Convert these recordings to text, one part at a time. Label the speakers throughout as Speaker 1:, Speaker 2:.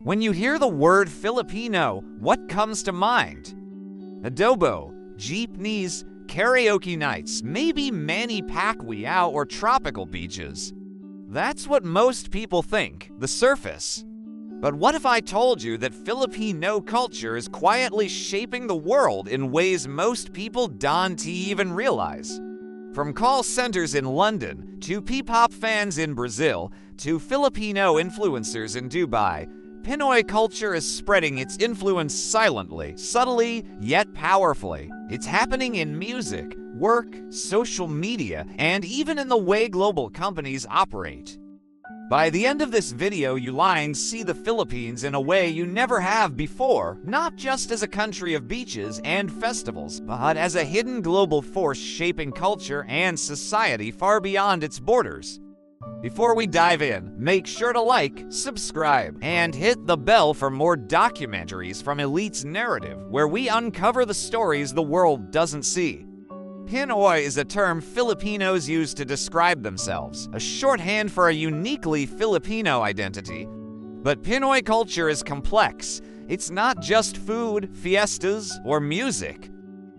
Speaker 1: When you hear the word Filipino, what comes to mind? Adobo, jeepneys, karaoke nights, maybe Manny Pacquiao or tropical beaches. That's what most people think, the surface. But what if I told you that Filipino culture is quietly shaping the world in ways most people don't even realize? From call centers in London, to ppop fans in Brazil, to Filipino influencers in Dubai, Pinoy culture is spreading its influence silently, subtly, yet powerfully. It's happening in music, work, social media, and even in the way global companies operate. By the end of this video, you'll see the Philippines in a way you never have before, not just as a country of beaches and festivals, but as a hidden global force shaping culture and society far beyond its borders. Before we dive in, make sure to like, subscribe, and hit the bell for more documentaries from Elite's Narrative, where we uncover the stories the world doesn't see. Pinoy is a term Filipinos use to describe themselves, a shorthand for a uniquely Filipino identity. But Pinoy culture is complex. It's not just food, fiestas, or music.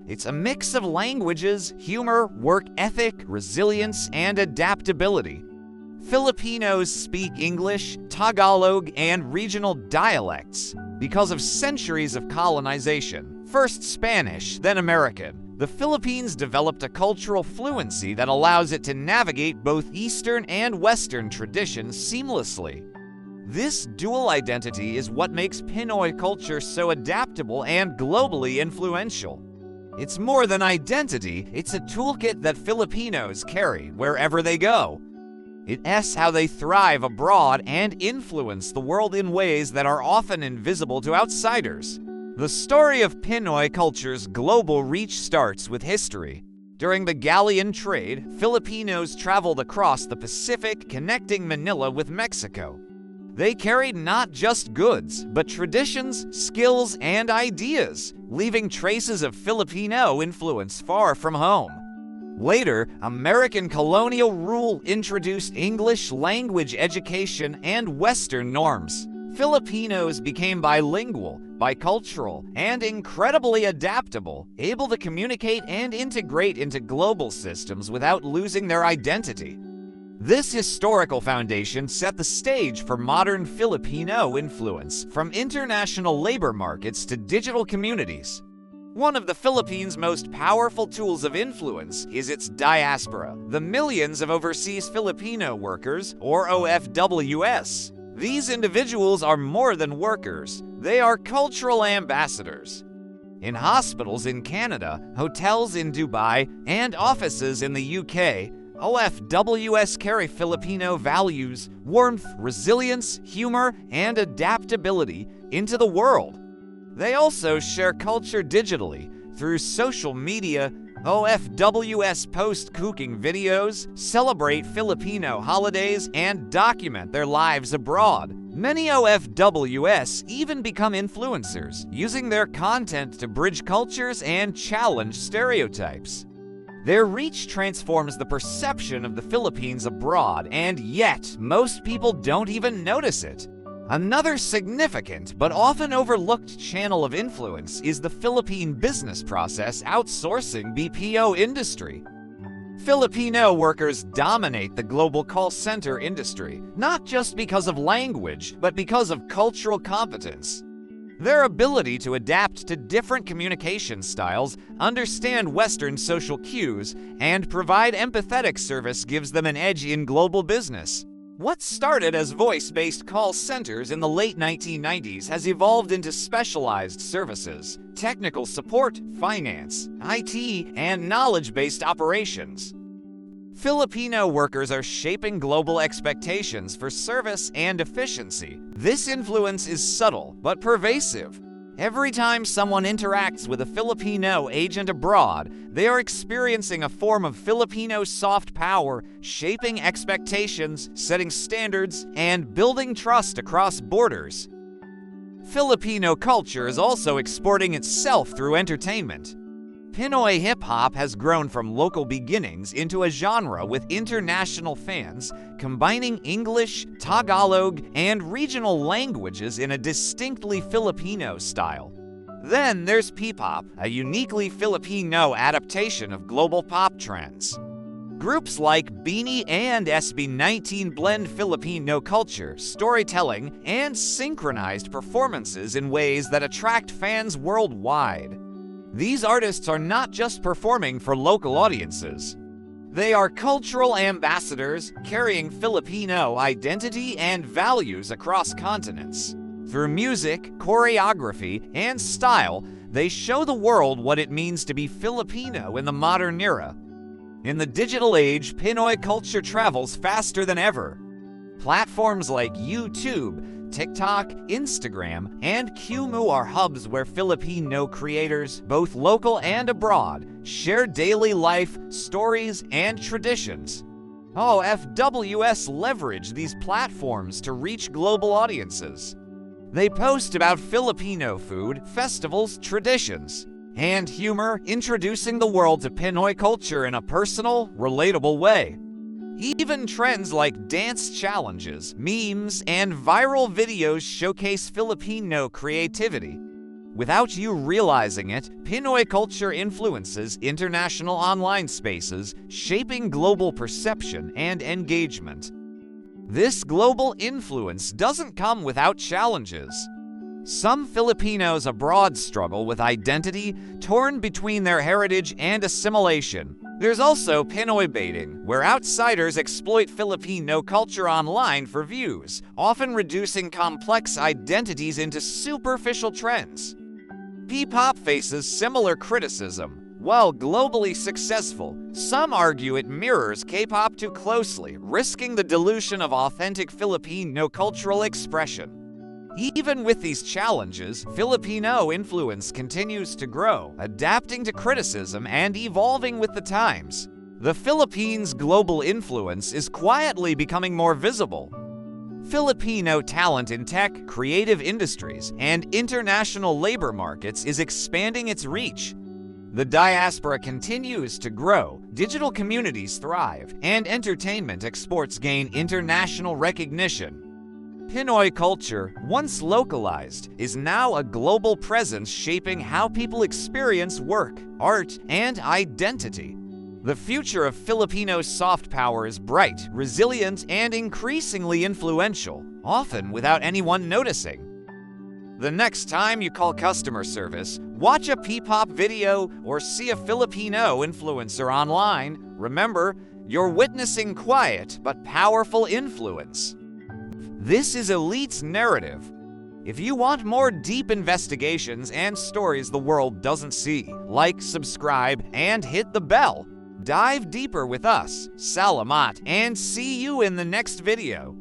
Speaker 1: It's a mix of languages, humor, work ethic, resilience, and adaptability. Filipinos speak English, Tagalog, and regional dialects because of centuries of colonization, first Spanish, then American. The Philippines developed a cultural fluency that allows it to navigate both Eastern and Western traditions seamlessly. This dual identity is what makes Pinoy culture so adaptable and globally influential. It's more than identity, it's a toolkit that Filipinos carry wherever they go. It's how they thrive abroad and influence the world in ways that are often invisible to outsiders. The story of Pinoy culture's global reach starts with history. During the galleon trade, Filipinos traveled across the Pacific, connecting Manila with Mexico. They carried not just goods, but traditions, skills, and ideas, leaving traces of Filipino influence far from home. Later, American colonial rule introduced English language education and Western norms. Filipinos became bilingual, bicultural, and incredibly adaptable, able to communicate and integrate into global systems without losing their identity. This historical foundation set the stage for modern Filipino influence, from international labor markets to digital communities. One of the Philippines' most powerful tools of influence is its diaspora, the millions of overseas Filipino workers, or OFWs. These individuals are more than workers, they are cultural ambassadors. In hospitals in Canada, hotels in Dubai, and offices in the UK, OFWs carry Filipino values, warmth, resilience, humor, and adaptability into the world. They also share culture digitally. Through social media, OFWs post cooking videos, celebrate Filipino holidays, and document their lives abroad. Many OFWs even become influencers, using their content to bridge cultures and challenge stereotypes. Their reach transforms the perception of the Philippines abroad, and yet most people don't even notice it. Another significant but often overlooked channel of influence is the Philippine business process outsourcing BPO industry. Filipino workers dominate the global call center industry, not just because of language, but because of cultural competence. Their ability to adapt to different communication styles, understand Western social cues, and provide empathetic service gives them an edge in global business. What started as voice-based call centers in the late 1990s has evolved into specialized services, technical support, finance, IT, and knowledge-based operations. Filipino workers are shaping global expectations for service and efficiency. This influence is subtle but pervasive. Every time someone interacts with a Filipino agent abroad, they are experiencing a form of Filipino soft power, shaping expectations, setting standards, and building trust across borders. Filipino culture is also exporting itself through entertainment. Pinoy hip-hop has grown from local beginnings into a genre with international fans, combining English, Tagalog, and regional languages in a distinctly Filipino style. Then there's ppop, a uniquely Filipino adaptation of global pop trends. Groups like Beanie and SB19 blend Filipino culture, storytelling, and synchronized performances in ways that attract fans worldwide. These artists are not just performing for local audiences. They are cultural ambassadors carrying Filipino identity and values across continents. Through music, choreography, and style, they show the world what it means to be Filipino in the modern era. In the digital age, Pinoy culture travels faster than ever. Platforms like YouTube, TikTok, Instagram, and Kumu are hubs where Filipino creators, both local and abroad, share daily life, stories, and traditions. FWS leverage these platforms to reach global audiences. They post about Filipino food, festivals, traditions, and humor, introducing the world to Pinoy culture in a personal, relatable way. Even trends like dance challenges, memes, and viral videos showcase Filipino creativity. Without you realizing it, Pinoy culture influences international online spaces, shaping global perception and engagement. This global influence doesn't come without challenges. Some Filipinos abroad struggle with identity, torn between their heritage and assimilation. There's also Pinoy baiting, where outsiders exploit Filipino culture online for views, often reducing complex identities into superficial trends. Ppop faces similar criticism. While globally successful, some argue it mirrors K-pop too closely, risking the dilution of authentic Filipino cultural expression. Even with these challenges, Filipino influence continues to grow, adapting to criticism and evolving with the times. The Philippines' global influence is quietly becoming more visible. Filipino talent in tech, creative industries, and international labor markets is expanding its reach. The diaspora continues to grow, digital communities thrive, and entertainment exports gain international recognition. Pinoy culture, once localized, is now a global presence shaping how people experience work, art, and identity. The future of Filipino soft power is bright, resilient, and increasingly influential, often without anyone noticing. The next time you call customer service, watch a Ppop video, or see a Filipino influencer online, remember, you're witnessing quiet but powerful influence. This is Elite's narrative. If you want more deep investigations and stories the world doesn't see, like, subscribe, and hit the bell. Dive deeper with us, Salamat, and see you in the next video.